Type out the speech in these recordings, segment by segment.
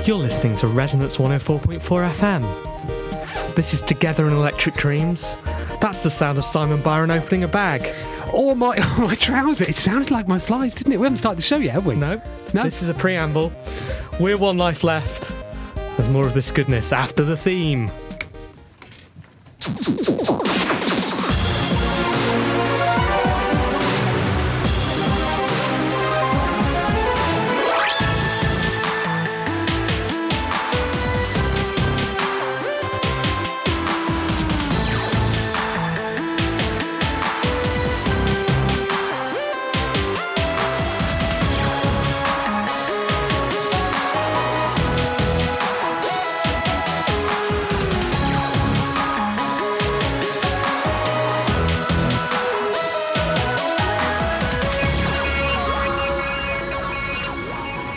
You're listening to Resonance 104.4 FM. This is Together in Electric Dreams. That's the sound of Simon Byron opening a bag. Or my trouser. It sounded like my flies, didn't it? We haven't started the show yet, have we? No. This is a preamble. We're one life left. There's more of this goodness after the theme.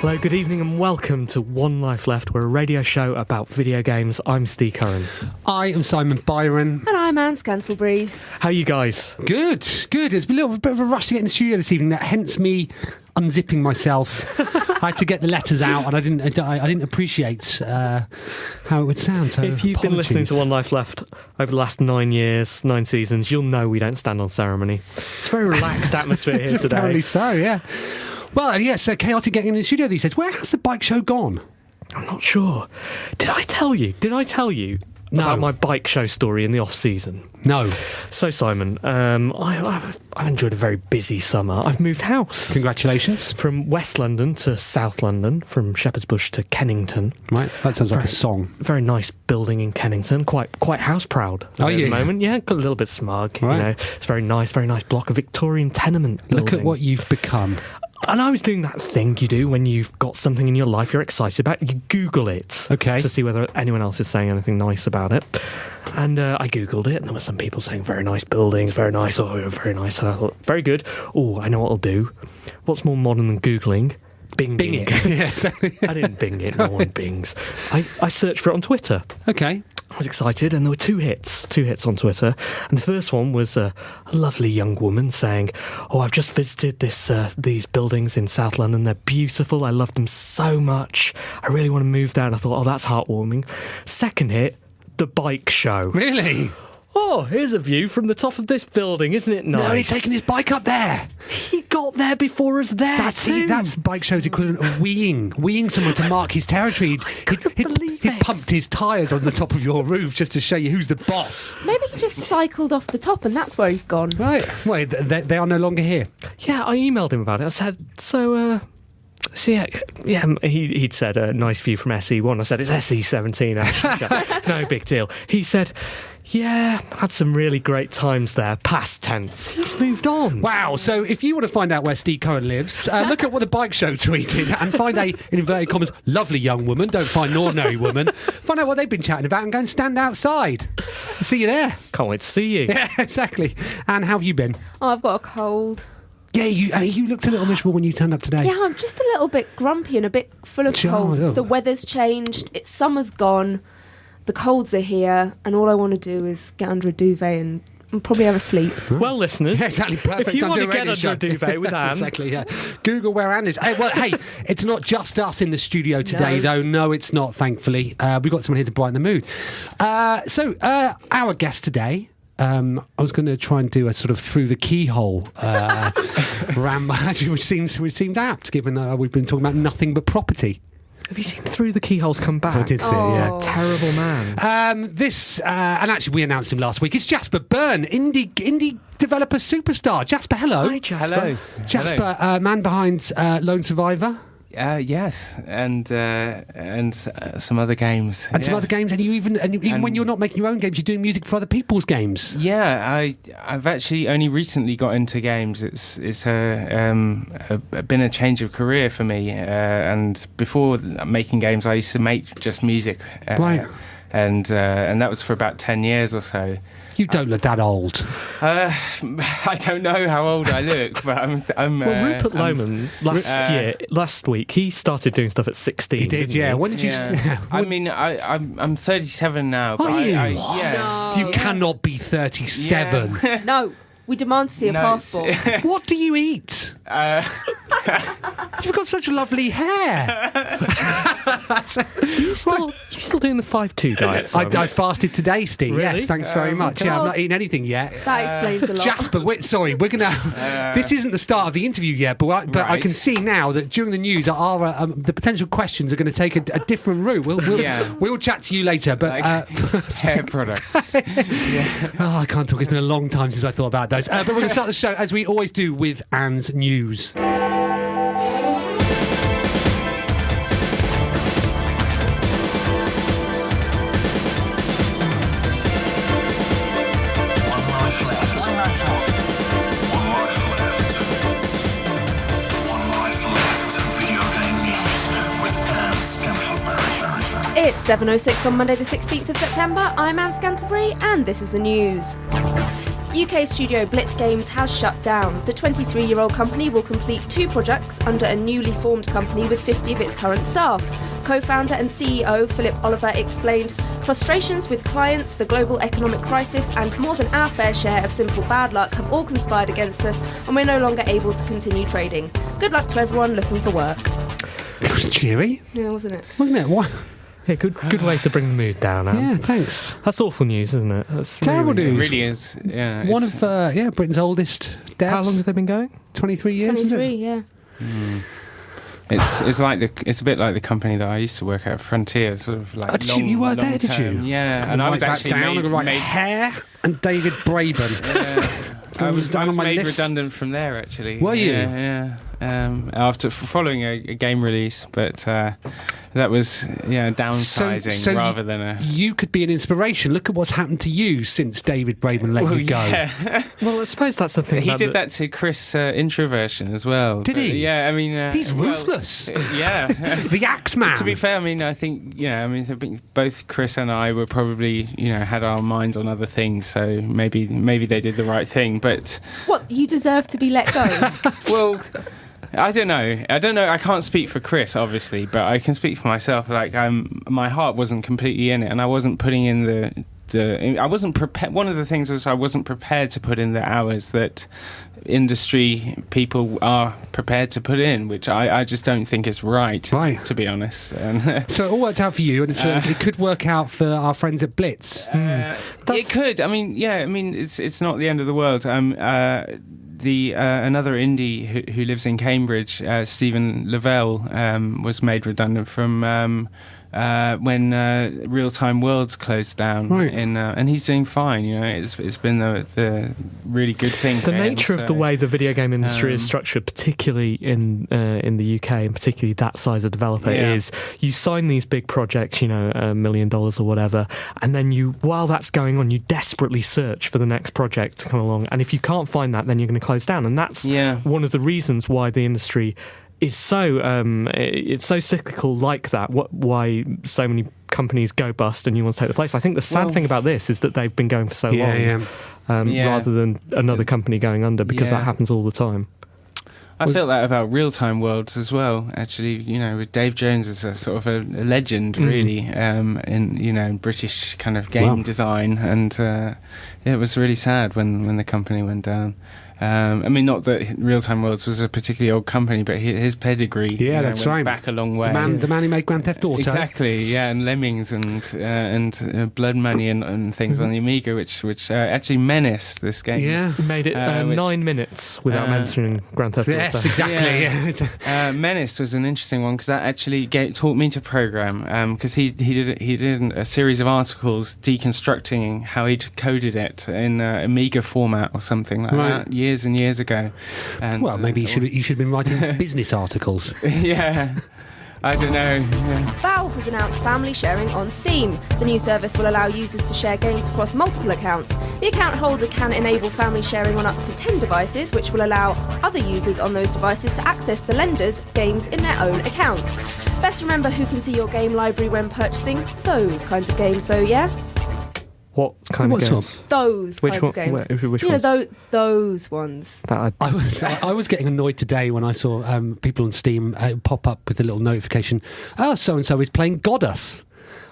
Hello, good evening and welcome to One Life Left. We're a radio show about video games. I'm Steve Curran. I am Simon Byron. And I'm Anne Scanslebury. How are you guys? Good. It's been a little bit of a rush to get in the studio this evening, hence me unzipping myself. I had to get the letters out and I didn't appreciate how it would sound. So if you've been listening to One Life Left over the last 9 years, 9 seasons, you'll know we don't stand on ceremony. It's a very relaxed atmosphere here today. Apparently so, yeah. Well, yes, chaotic getting in the studio these days. Where has the bike show gone? I'm not sure. Did I tell you about my bike show story in the off-season? No. So, Simon, I've enjoyed a very busy summer. I've moved house. Congratulations. From West London to South London, from Shepherd's Bush to Kennington. Right, that sounds like a song. Very nice building in Kennington. Quite house proud at the moment. Yeah, got a little bit smug. Right. You know, it's very nice block of Victorian tenement building. Look at what you've become. And I was doing that thing you do when you've got something in your life you're excited about. You Google it to see whether anyone else is saying anything nice about it. And I Googled it, and there were some people saying very nice buildings, very nice, very nice. And I thought, very good. Oh, I know what I'll do. What's more modern than Googling? Binging. Bing it. Yeah, exactly. I didn't Bing it, no one bings. I searched for it on Twitter. Okay. I was excited, and there were two hits on Twitter. And the first one was a lovely young woman saying, "Oh, I've just visited these buildings in South London. They're beautiful. I love them so much. I really want to move there." And I thought, "Oh, that's heartwarming." Second hit, the bike show. Really? Oh, here's a view from the top of this building. Isn't it nice? No, he's taking his bike up there. He got there before us there. That's bike show's equivalent of weeing someone to mark his territory. He pumped his tyres on the top of your roof just to show you who's the boss. Maybe he just cycled off the top and that's where he's gone. Right. Wait, they are no longer here. Yeah, I emailed him about it. I said, he'd said a nice view from SE1. I said, it's SE17 actually. No big deal. He said, yeah, had some really great times there. Past tense. He's moved on. Wow. So if you want to find out where Steve Curran lives, look at what the bike show tweeted and find a, in inverted commas, lovely young woman. Don't find an ordinary woman. Find out what they've been chatting about and go and stand outside. See you there. Can't wait to see you. Yeah, exactly. And how have you been? Oh, I've got a cold. Yeah, you looked a little miserable when you turned up today. Yeah, I'm just a little bit grumpy and a bit full of cold. Oh. The weather's changed. Summer's gone. The colds are here, and all I want to do is get under a duvet and probably have a sleep. Well, listeners, yeah, exactly, perfect. If you want to get under a duvet with Anne... Exactly, yeah. Google where Anne is. Hey, it's not just us in the studio today, though. No, it's not, thankfully. We've got someone here to brighten the mood. So, our guest today... I was going to try and do a sort of through the keyhole ramble, which seemed apt, given we've been talking about nothing but property. Have you seen Through the Keyholes come back? I did see it, yeah. Terrible man. And actually we announced him last week. It's Jasper Byrne, indie developer superstar. Jasper, hello. Hi, Jasper. Hello. Jasper, man behind Lone Survivor. Yes, and some other games. And some other games, and even when you're not making your own games, you're doing music for other people's games. Yeah, I've actually only recently got into games. It's been a change of career for me. And before making games, I used to make just music. Right. And that was for about 10 years or so. You don't look that old. I don't know how old I look, but I'm well, Rupert Lohman last week, he started doing stuff at 16. He did, yeah. He? When did you? I mean, I'm 37 now. But Are you? Yeah. No. You cannot be 37. Yeah. No. We demand to see a passport. What do you eat? You've got such lovely hair. You still doing the 5-2 diet? I fasted today, Steve. Really? Yes, thanks very much. Yeah, I've not eaten anything yet. That explains a lot. Jasper, we're gonna. This isn't the start of the interview yet, but I can see now that during the news, the potential questions are going to take a different route. We'll chat to you later. But hair products. Oh, I can't talk. It's been a long time since I thought about those. But we're going to start the show as we always do with Anne's news. It's 7:06 on Monday the 16th of September. I'm Anne Scantlebury and this is the news. UK studio Blitz Games has shut down. The 23-year-old company will complete 2 projects under a newly formed company with 50 of its current staff. Co-founder and CEO Philip Oliver explained, "Frustrations with clients, the global economic crisis and more than our fair share of simple bad luck have all conspired against us and we're no longer able to continue trading. Good luck to everyone looking for work." It was cheery. Yeah, wasn't it? Wasn't it? What? Yeah, good way to bring the mood down, Anne. Yeah, thanks. That's awful news, isn't it? That's terrible news. It really is. Yeah. One of Britain's oldest devs. How long have they been going? 23 years. 23, yeah. It's a bit like the company that I used to work at, Frontier, sort of like you were there, did you? Yeah, and I was actually made Hair and David Braben. I was made redundant from there, actually. Were you? Yeah. After following a game release, but that was downsizing so rather than a. You could be an inspiration. Look at what's happened to you since David Braben let you go. Yeah. Well, I suppose that's the thing. He did that to Chris Introversion as well. Did he? Yeah, I mean, he's ruthless. Yeah, the Axeman. To be fair, I mean, I think both Chris and I were probably had our minds on other things, so maybe they did the right thing. But what, you deserve to be let go? Well, I don't know. I can't speak for Chris, obviously, but I can speak for myself. Like, my heart wasn't completely in it, and I wasn't putting in I wasn't prepared. One of the things was I wasn't prepared to put in the hours that industry people are prepared to put in, which I just don't think is right. To be honest. So it all worked out for you, and it could work out for our friends at Blitz. It could. I mean, it's not the end of the world. Another indie who lives in Cambridge, Stephen Lavelle, was made redundant from when Real Time Worlds closed down, right. And he's doing fine. It's been the really good thing. The nature of the way the video game industry is structured, particularly in the UK, and particularly that size of developer, is you sign these big projects, $1 million or whatever, and then while that's going on, you desperately search for the next project to come along, and if you can't find that, then you're going to close down, and that's one of the reasons why the industry is so it's so cyclical like that. Why so many companies go bust and you want to take the place. I think the sad thing about this is that they've been going for so long, rather than another company going under, because that happens all the time. I feel that about Real Time Worlds as well. Actually, with Dave Jones as a sort of a legend, really, in British kind of game design, and it was really sad when the company went down. I mean, not that Real Time Worlds was a particularly old company, but his pedigree that's went right. back a long way. The man who made Grand Theft Auto. Exactly, and Lemmings and Blood Money and things on the Amiga, which actually menaced this game. Yeah. Made it 9 minutes without mentioning Grand Theft Auto. Yes, exactly. Menace was an interesting one because that actually taught me to program because he did a series of articles deconstructing how he'd coded it in Amiga format or something like that years and years ago. And, well, maybe you should have been writing business articles. Yeah. I don't know. Yeah. Valve has announced family sharing on Steam. The new service will allow users to share games across multiple accounts. The account holder can enable family sharing on up to 10 devices, which will allow other users on those devices to access the lender's games in their own accounts. Best remember who can see your game library when purchasing those kinds of games, though, yeah? What kind of games? Those kinds of games. Which you ones? know, those ones. I was getting annoyed today when I saw people on Steam pop up with a little notification, so-and-so is playing Goddess.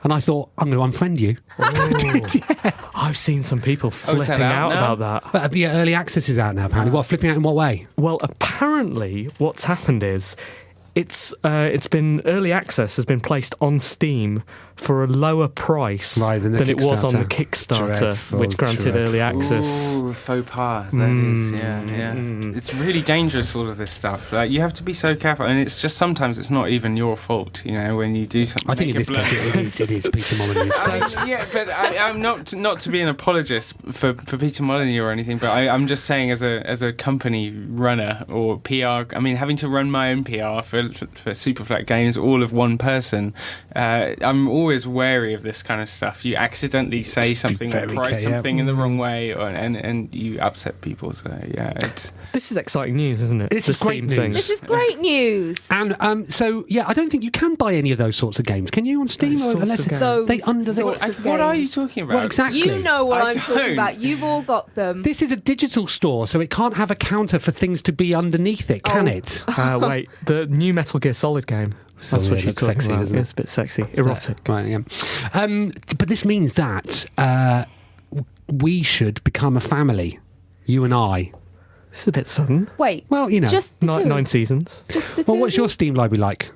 And I thought, I'm going to unfriend you. Yeah. I've seen some people flipping out about that. Early access is out now, apparently. What, flipping out in what way? Well, apparently what's happened is it's been early access has been placed on Steam for a lower price than it was on the Kickstarter, Dreadful, which granted early access. Ooh, faux pas. That is, yeah. It's really dangerous, all of this stuff. Like, you have to be so careful, and it's just sometimes it's not even your fault, when you do something. I think in this case it is Peter Molyneux's fault. Yeah, but I'm not to be an apologist for Peter Molyneux or anything, but I'm just saying as a company runner or PR, I mean, having to run my own PR for Superflat Games, all of one person, I'm always wary of this kind of stuff. You accidentally say something or price something in the wrong way, and you upset people. So this is exciting news, isn't it? This is great news. This is great news. And I don't think you can buy any of those sorts of games, can you, on Steam? What are you talking about? Well, exactly. You know what I'm talking about. You've all got them. This is a digital store, so it can't have a counter for things to be underneath it, can it? Wait, the new Metal Gear Solid game. That's what she's talking about. Isn't it? It's a bit sexy, erotic. Right, yeah. But this means that we should become a family, you and I. This is a bit sudden. Wait. Well, just the two. 9 seasons. Just the two. Well, what's your Steam library like?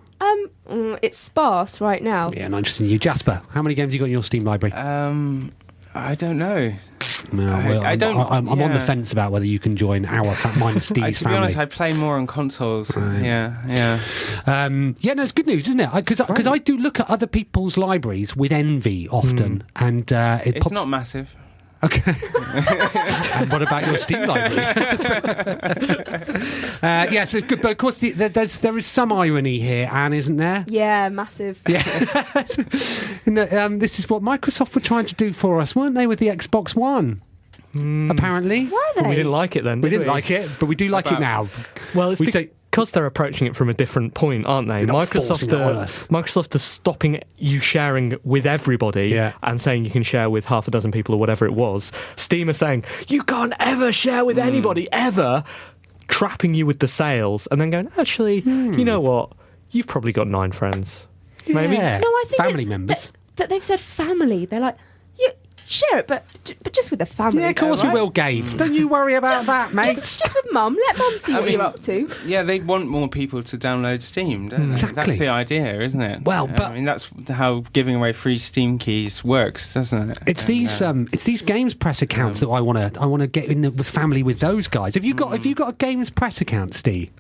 It's sparse right now. Yeah, not interested in you, Jasper. How many games have you got in your Steam library? I don't know. No, I'm on the fence about whether you can join mine and Steve's family. To be honest, I play more on consoles. Right. Yeah. No, it's good news, isn't it? Because I do look at other people's libraries with envy often, and it's not massive. Okay. And what about your Steam library? So good, but of course there is some irony here, Anne, isn't there? Yeah, massive. Yeah. This is what Microsoft were trying to do for us, weren't they, with the Xbox One? Apparently. Were they? We didn't like it then. We didn't like it, but we do like it now. Well, it's because they're approaching it from a different point, aren't they? Microsoft is stopping you sharing with everybody and saying you can share with half a dozen people or whatever it was. Steam are saying you can't ever share with anybody ever, trapping you with the sales, and then going, actually, you know what? You've probably got 9 friends. Maybe. Yeah. No, I think family members. That they've said family. They're like, you share it, but just with the family. Yeah, of course we will, Gabe. Don't you worry about that, mate. Just with Mum. Let Mum see what you're up to. Yeah, they want more people to download Steam, don't they? Exactly. That's the idea, isn't it? Well, but I mean, that's how giving away free Steam keys works, doesn't it? It's these Games Press accounts that I want to get in with family with those guys. Have you got a Games Press account, Steve?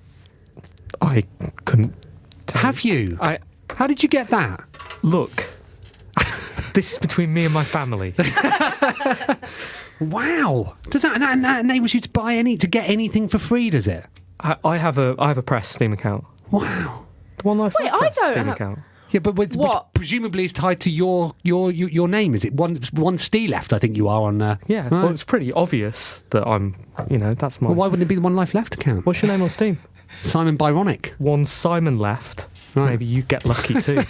I couldn't. Have you? How did you get that? Look. This is between me and my family. Wow! Does that enables you to get anything for free? Does it? I have a Press Steam account. Wow! The one I don't Steam account. Yeah, but which presumably is tied to your name. Is it one Steve left? I think you are on. Yeah. Right. Well, it's pretty obvious that I'm. That's my. Well, why wouldn't it be the One Life Left account? What's your name on Steam? Simon Byronic. One Simon left. Right. Maybe you get lucky too.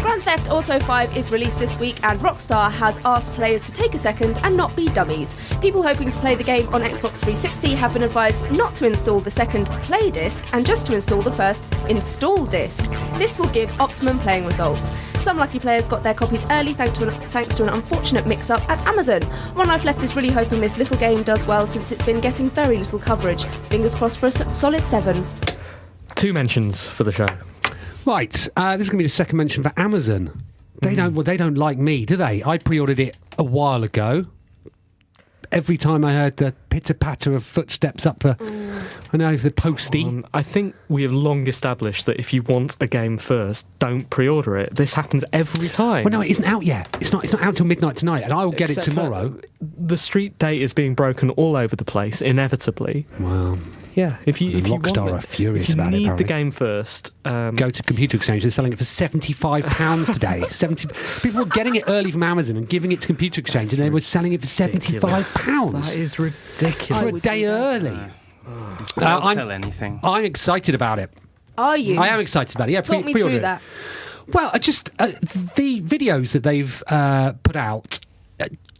Grand Theft Auto 5 is released this week, and Rockstar has asked players to take a second and not be dummies. People hoping to play the game on Xbox 360 have been advised not to install the second play disc and just to install the first install disc. This will give optimum playing results. Some lucky players got their copies early thanks to an unfortunate mix-up at Amazon. One Life Left is really hoping this little game does well since it's been getting very little coverage. Fingers crossed for a solid 7. 2 mentions for the show. Right, this is going to be the second mention for Amazon. They don't like me, do they? I pre-ordered it a while ago. every time I heard the pitter-patter of footsteps up the postie. I think we have long established that if you want a game first, don't pre-order it. This happens every time. Well, no, it isn't out yet. It's not out till midnight tonight, and I will get Except it tomorrow. The street date is being broken all over the place, inevitably. Wow. Yeah, if you Rockstar want are furious if you about it, need the apparently. game first, Go to Computer Exchange. They're selling it for £75 today. 70 people were getting it early from Amazon and giving it to Computer Exchange, and they were selling it for £75. That is ridiculous. For a day early. I'll sell anything. I'm excited about it. Are you? I am excited about it. Yeah, Talk me pre-order through it. that. Well, the videos that they've put out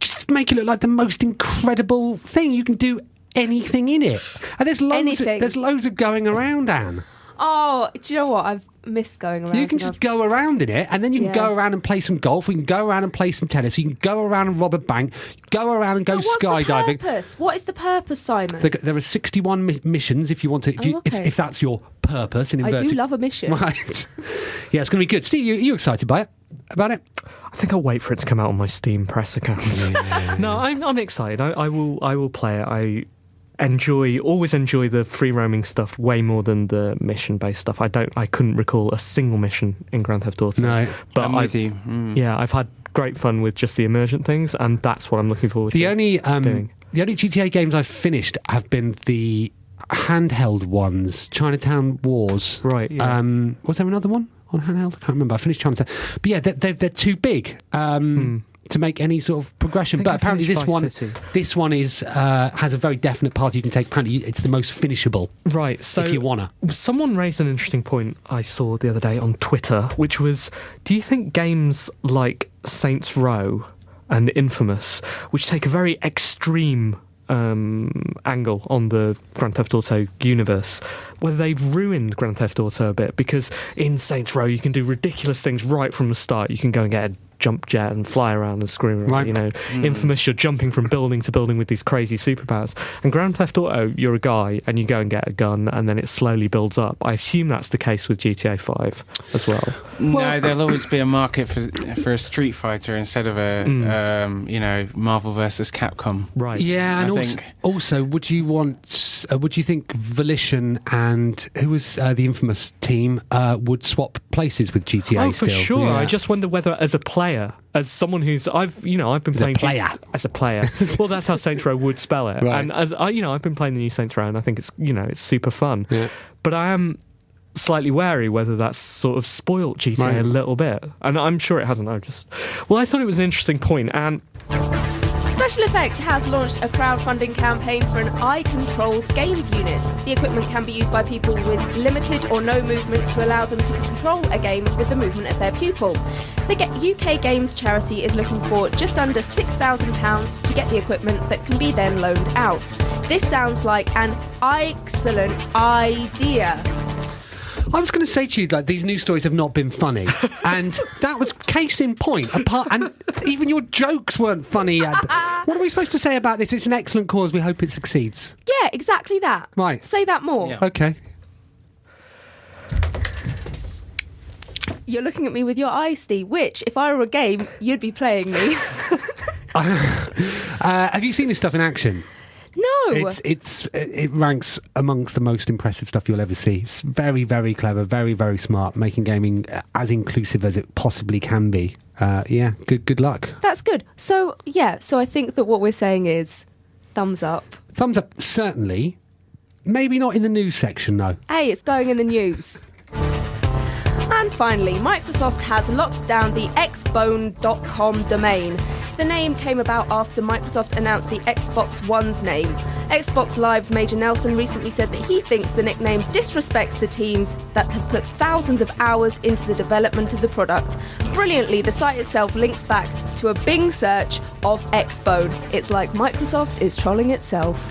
just make it look like the most incredible thing. You can do anything in it, and there's loads of going around, Anne. Oh, do you know what? I've missed going around. You can just go around in it, and then you can go around and play some golf. We can go around and play some tennis. You can go around and rob a bank. Go around and go skydiving. What is the purpose, Simon? There are 61 missions if you want to. If that's your purpose. In I inverted. do love a mission. Right. Yeah, it's going to be good. Steve, are you excited by it? About it? I think I'll wait for it to come out on my Steam press account. No, I'm excited. I will play it. I always enjoy the free roaming stuff way more than the mission based stuff. I couldn't recall a single mission in Grand Theft Auto. No, but I'm with you. Mm. I've had great fun with just the emergent things, and that's what I'm looking forward to doing. The only GTA games I've finished have been the handheld ones. Chinatown Wars. Right. Yeah. Was there another one on handheld? I can't remember. I finished Chinatown. But yeah, they're too big. To make any sort of progression, but apparently this one is has a very definite path you can take. Apparently, it's the most finishable. Right. So if you wanna, someone raised an interesting point I saw the other day on Twitter, which was: do you think games like Saints Row and Infamous, which take a very extreme angle on the Grand Theft Auto universe, whether they've ruined Grand Theft Auto a bit? Because in Saints Row you can do ridiculous things right from the start. You can go and get a jump jet and fly around and scream around, right. you know. Infamous, you're jumping from building to building with these crazy superpowers. And Grand Theft Auto, you're a guy and you go and get a gun and then it slowly builds up. I assume that's the case with GTA 5 as well. No, there'll always be a market for a Street Fighter instead of a Marvel versus Capcom. Right. Yeah, and also would you think Volition and who was the Infamous team would swap places with GTA? Oh, for still? sure. Yeah. I just wonder whether as a player, as someone who's I've been playing as a player. Well, that's how Saints Row would spell it. Right. And as I've been playing the new Saints Row, and I think it's super fun. Yeah. But I am slightly wary whether that's sort of spoilt GTA a little bit, and I'm sure it hasn't. I thought it was an interesting point, and Special Effect has launched a crowdfunding campaign for an eye-controlled games unit. The equipment can be used by people with limited or no movement to allow them to control a game with the movement of their pupil. The UK Games charity is looking for just under £6,000 to get the equipment that can be then loaned out. This sounds like an excellent idea. I was going to say to you, like, these news stories have not been funny, and that was case in point. And even your jokes weren't funny. What are we supposed to say about this? It's an excellent cause. We hope it succeeds. Yeah, exactly that. Right. Say that more. Yeah. Okay. You're looking at me with your eyes, Steve, which, if I were a game, you'd be playing me. Have you seen this stuff in action? No. It ranks amongst the most impressive stuff you'll ever see. It's very, very clever, very, very smart, making gaming as inclusive as it possibly can be. Good luck. That's good. So I think that what we're saying is thumbs up. Thumbs up, certainly. Maybe not in the news section, though. Hey, it's going in the news. And finally, Microsoft has locked down the xbone.com domain. The name came about after Microsoft announced the Xbox One's name. Xbox Live's Major Nelson recently said that he thinks the nickname disrespects the teams that have put thousands of hours into the development of the product. Brilliantly, the site itself links back to a Bing search of Xbone. It's like Microsoft is trolling itself.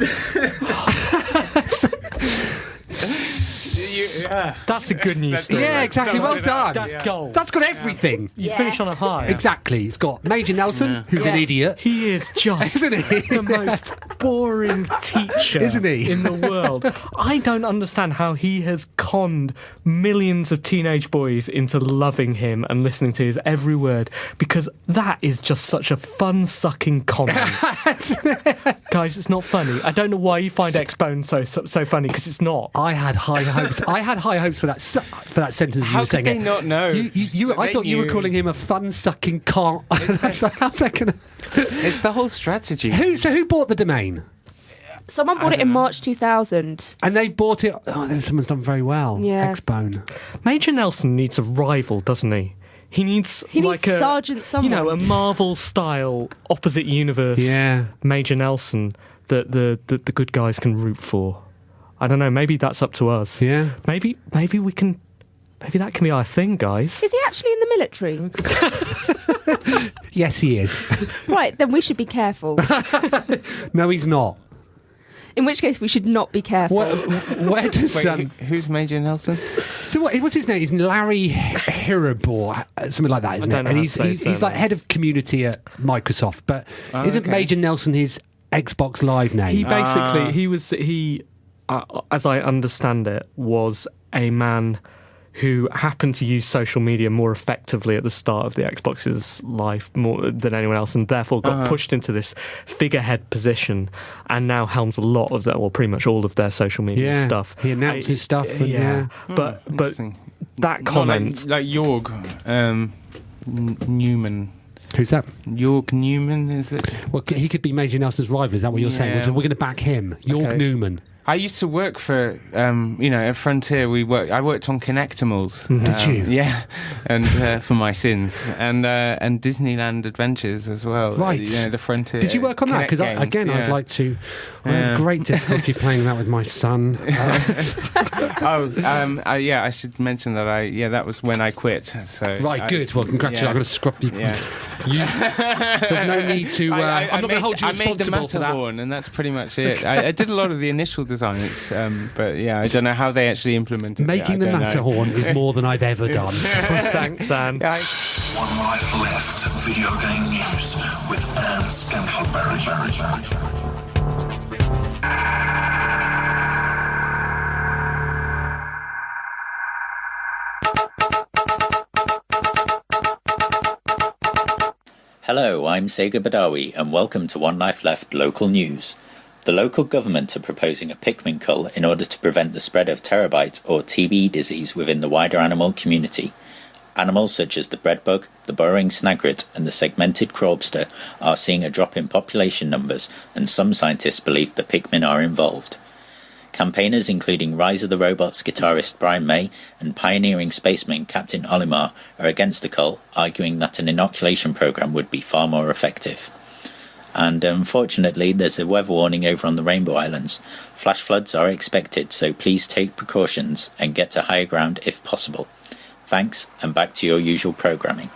Yeah. That's a good news story. Yeah, exactly. Well done. That's gold. That's got everything. You finish on a high. Exactly. It's got Major Nelson, who's an idiot. He is just Isn't he? the most boring teacher Isn't he? in the world. I don't understand how he has conned millions of teenage boys into loving him and listening to his every word, because that is just such a fun-sucking comment. Guys, it's not funny. I don't know why you find X-Bone so funny, because it's not. I had high hopes. I had high hopes for that sentence. How you were saying could they it. not know? I thought you were calling him a fun-sucking con. How's that gonna? It's the whole strategy. Who bought the domain? Someone bought it in March 2000. And they bought it. Oh, then someone's done very well. Yeah. X-Bone. Major Nelson needs a rival, doesn't he? He needs like a Sergeant someone. You know, a Marvel-style opposite universe Major Nelson that the good guys can root for. I don't know. Maybe that's up to us. Yeah. Maybe we can. Maybe that can be our thing, guys. Is he actually in the military? Yes, he is. Right, then we should be careful. No, he's not. In which case, we should not be careful. Where does Wait, who's Major Nelson? So what's his name? He's Larry Hirabor, something like that, isn't it? don't know And how to say his he's like surname. head of community at Microsoft. But isn't okay. Major Nelson his Xbox Live name? He basically he as I understand it, was a man who happened to use social media more effectively at the start of the Xbox's life more than anyone else, and therefore got pushed into this figurehead position, and now helms a lot of their, well, pretty much all of their social media stuff. He announces stuff. And, But Interesting. that Not comment, like Jorg Newman. Who's that? Jorg Newman, is it? Well, he could be Major Nelson's rival. Is that what you're saying? Yeah. So we're going to back him, York Okay. Newman. I used to work for, at Frontier. I worked on Connectimals. Did you? Yeah, and for my sins, and Disneyland Adventures as well. Right. The Frontier. Did you work on that? Connect Because games, again, I'd yeah. like to. I have great difficulty playing that with my son. I should mention that that was when I quit. So Right, good. Well, congratulations. yeah. I'm going to scrub you. Yeah. There's no need to. I'm not going to hold you I made the responsible for that. Matterhorn, and that's pretty much it. I did a lot of the initial designs, but I don't know how they actually implemented Making it. the Matterhorn is more than I've ever done. thanks, Anne. Yeah, One Life Left video game news with Anne Scantleberry. Hello, I'm Sega Badawi, and welcome to One Life Left local news. The local government are proposing a Pikmin cull in order to prevent the spread of terabyte or TB disease within the wider animal community. Animals such as the breadbug, the burrowing snagret, and the segmented crowbster are seeing a drop in population numbers, and some scientists believe the Pikmin are involved. Campaigners including Rise of the Robots guitarist Brian May and pioneering spaceman Captain Olimar are against the cull, arguing that an inoculation program would be far more effective. And unfortunately, there's a weather warning over on the Rainbow Islands. Flash floods are expected, so please take precautions and get to higher ground if possible. Thanks, and back to your usual programming.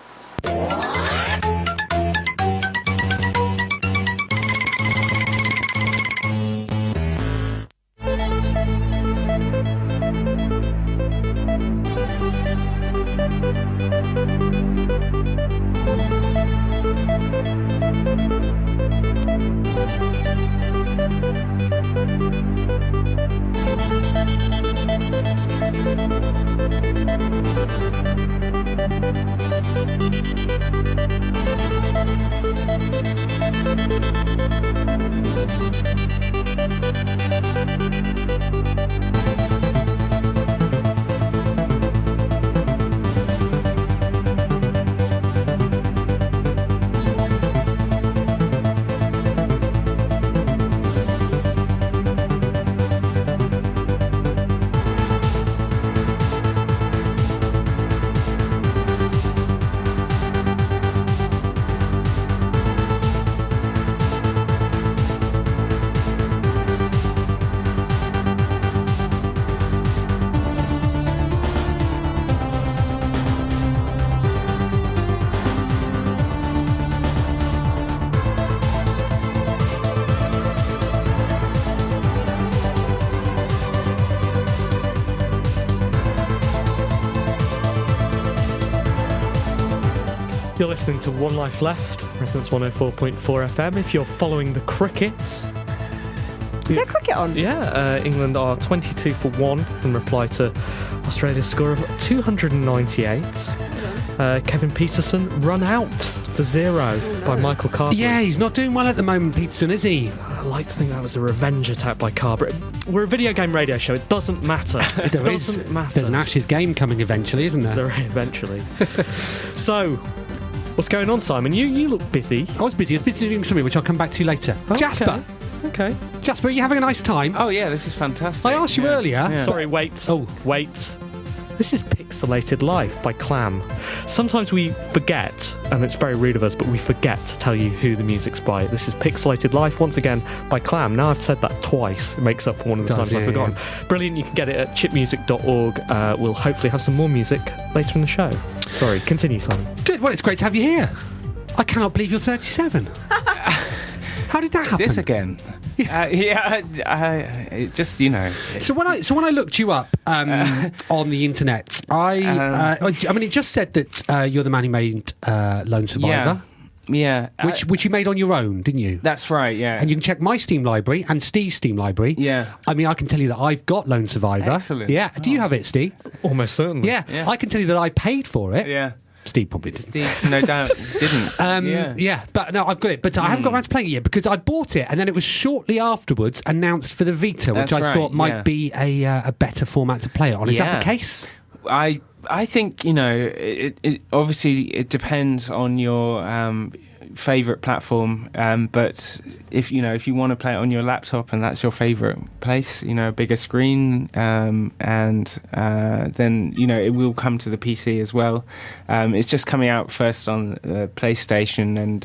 You're listening to One Life Left, Resonance 104.4 FM. If you're following the cricket... Is there cricket on? Yeah, England are 22 for 1 in reply to Australia's score of 298. Kevin Peterson run out for 0 by Michael Carberry. Yeah, he's not doing well at the moment, Peterson, is he? I like to think that was a revenge attack by Carberry. We're a video game radio show. It doesn't matter. It doesn't matter. There's an Ashes game coming eventually, isn't there? Eventually. So, what's going on, Simon? You look busy. I was busy doing something, which I'll come back to later. Okay. Jasper. Okay. Jasper, are you having a nice time? Oh yeah, this is fantastic. I asked you earlier. Yeah. Sorry, wait. Oh, wait. This is Pixelated Life by Clam. Sometimes we forget, and it's very rude of us, but we forget to tell you who the music's by. This is Pixelated Life, once again, by Clam. Now I've said that twice. It makes up for one of the times I've forgotten. Yeah. Brilliant. You can get it at chipmusic.org. We'll hopefully have some more music later in the show. Sorry, continue, Simon. Good. Well, it's great to have you here. I cannot believe you're 37. How did that happen? This again. It just, you know. So when I looked you up on the internet, I mean, it just said that you're the man who made Lone Survivor. Yeah. Which you made on your own, didn't you? That's right, yeah. And you can check my Steam library and Steve's Steam library. Yeah. I mean, I can tell you that I've got Lone Survivor. Excellent. Yeah. Do you have it, Steve? Almost certainly. Yeah. I can tell you that I paid for it. Yeah. Steve probably didn't. Steve, no doubt, didn't. Yeah, but no, I've got it. But I haven't got around to playing it yet because I bought it and then it was shortly afterwards announced for the Vita, which I thought might be a better format to play it on. Is that the case? I think, you know, it obviously it depends on your favorite platform, but if you want to play it on your laptop and that's your favorite place, you know, a bigger screen, and then, you know, it will come to the PC as well. It's just coming out first on PlayStation and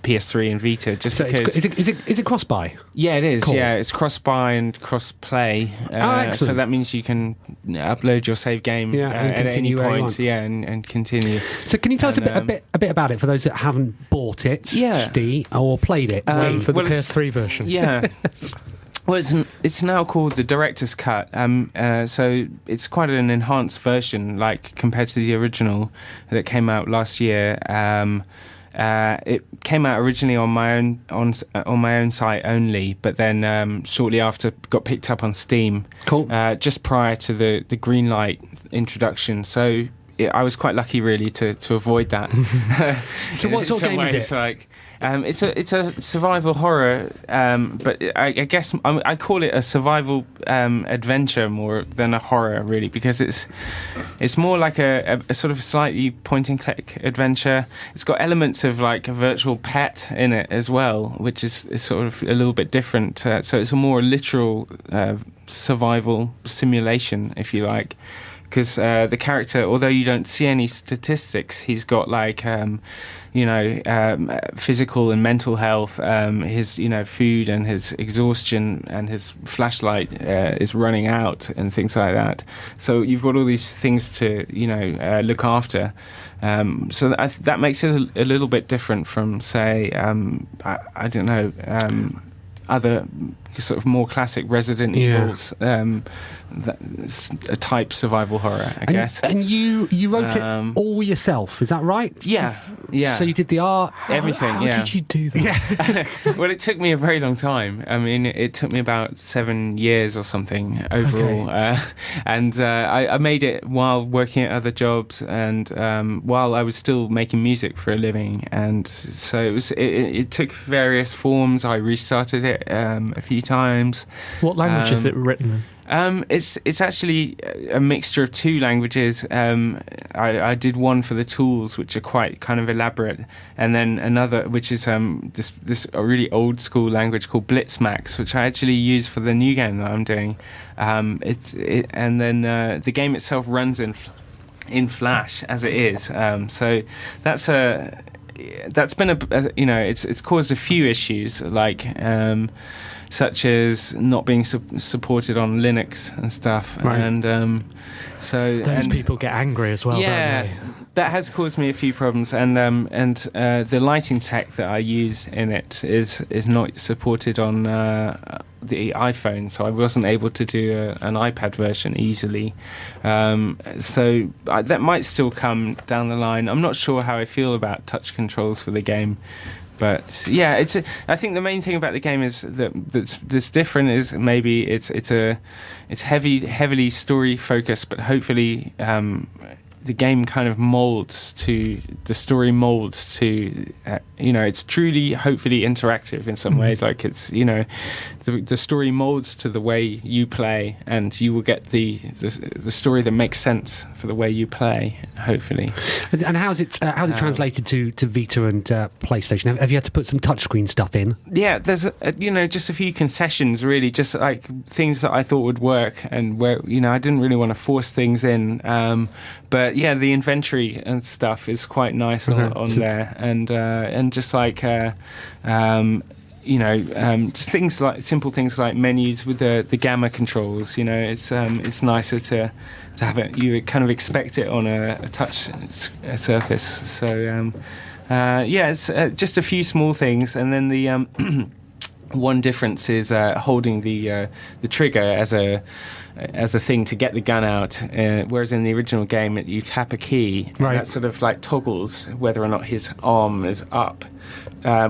PS3 and Vita. Just so because is it cross-buy? Yeah, it is. Cool. Yeah, it's cross-buy and cross-play. Excellent. So that means you can upload your save game at any point. Yeah, and continue. So can you tell us a bit about it for those that haven't bought it, Steve, or played it? For the PS3 version. Yeah. Well, it's now called the Director's Cut. So it's quite an enhanced version, like compared to the original that came out last year. It came out originally on my own site only, but then shortly after got picked up on Steam. Cool. Just prior to the green light introduction. So I was quite lucky, really, to avoid that. So what sort of game is it? Like, it's a survival horror, but I guess I call it a survival adventure more than a horror, really, because it's more like a sort of slightly point-and-click adventure. It's got elements of like a virtual pet in it as well, which is sort of a little bit different. So it's a more literal survival simulation, if you like. Because the character, although you don't see any statistics, he's got like, physical and mental health. His, food and his exhaustion and his flashlight is running out and things like that. So you've got all these things to, look after. So that makes it a little bit different from, say, I don't know, other sort of more classic Resident Evils, a type survival horror, I guess. And you wrote it all yourself, is that right? Yeah. So you did the art, everything. How did you do that? Well, it took me a very long time. I mean, it took me about 7 years or something overall, and I made it while working at other jobs and while I was still making music for a living. And so it took various forms. I restarted it a few times. What language is it written in? It's actually a mixture of two languages. I did one for the tools, which are quite kind of elaborate, and then another, which is this really old school language called Blitzmax, which I actually use for the new game that I'm doing. And then the game itself runs in Flash as it is. So that's been it's caused a few issues, like. such as not being supported on Linux and stuff. Right. And so Those people get angry as well, don't they? That has caused me a few problems, and the lighting tech that I use in it is not supported on the iPhone, so I wasn't able to do an iPad version easily. So that might still come down the line. I'm not sure how I feel about touch controls for the game. But yeah, I think the main thing about the game is that's different is maybe it's heavily story focused, but hopefully the game kind of molds to the story molds to it's truly hopefully interactive in some ways. Like it's the story molds to the way you play, and you will get the story that makes sense for the way you play, hopefully. And how's it translated to Vita and PlayStation? Have you had to put some touchscreen stuff in? Yeah, there's just a few concessions, really, just like things that I thought would work, and where I didn't really want to force things in. But yeah, the inventory and stuff is quite nice on there, and just like just things like simple things like menus with the gamma controls. It's nicer to have it. You kind of expect it on a touch surface. So it's just a few small things, and then the one difference is holding the trigger as a thing to get the gun out, whereas in the original game you tap a key, and that sort of like toggles whether or not his arm is up,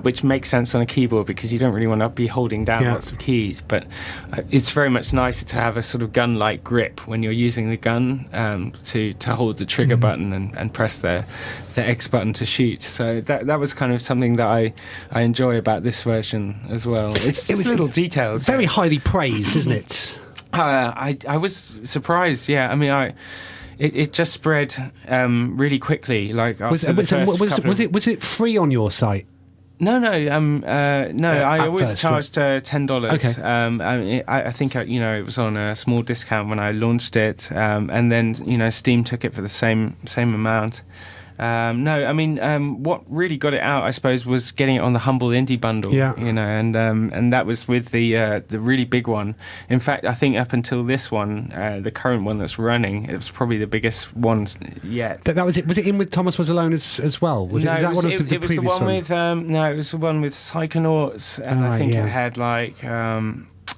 which makes sense on a keyboard because you don't really want to be holding down lots of keys. But it's very much nicer to have a sort of gun-like grip when you're using the gun, to hold the trigger button and press the X button to shoot. So that was kind of something that I enjoy about this version as well. It was little details. Very highly praised, isn't it? I was surprised. Yeah, I mean, it just spread really quickly. Like after was it free on your site? No. I always charged $10. Okay. I think it was on a small discount when I launched it, and then Steam took it for the same amount. What really got it out, I suppose, was getting it on the Humble Indie bundle. Yeah. And that was with the really big one. In fact, I think up until this one, the current one that's running, it was probably the biggest one yet. That was it. Was it in with Thomas Was Alone as well? It was the one with it was the one with Psychonauts, and I think it had like.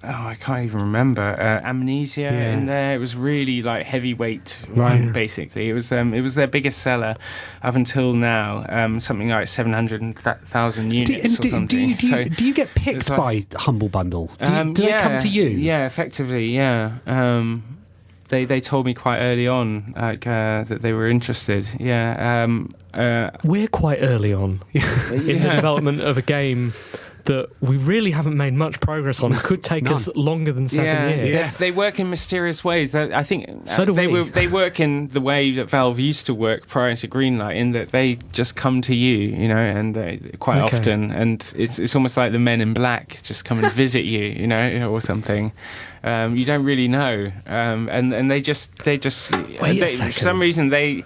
I can't even remember. Amnesia in there. It was really like heavyweight, basically. It was their biggest seller up until now. Something like 700,000 units or something. Do you get picked by Humble Bundle? Do they come to you? Yeah, effectively, yeah. They told me quite early on that they were interested. Yeah. We're quite early on in the development of a game that we really haven't made much progress on. It could take us longer than 7 years. Yeah. They work in mysterious ways. I think so do we. They work in the way that Valve used to work prior to Greenlight, in that they just come to you, and quite often, and it's almost like the Men in Black just come and visit you, or something. You don't really know, and they just for some reason they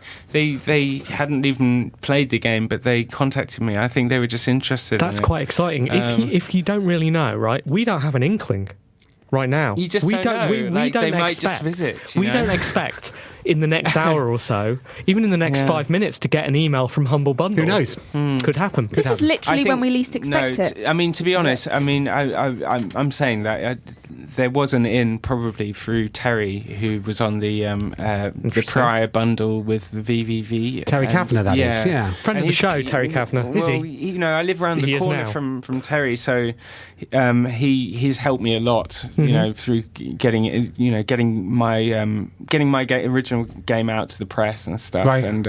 hadn't even played the game, but they contacted me. I think they were just interested. That's quite exciting. If you don't really know, right? We don't have an inkling right now. You just don't know. We don't expect. Might just visit. We don't expect in the next hour or so, even in the next 5 minutes, to get an email from Humble Bundle. Who knows? Could happen. This is literally when we least expect it. I mean, to be honest, I'm saying that there was an in probably through Terry, who was on the prior bundle with the VVV. Terry Kavanagh, that is. Yeah. Friend of the show, Terry Kavanagh. Well, is he? I live around the corner from Terry, so he's helped me a lot, through getting my original game out to the press and stuff, and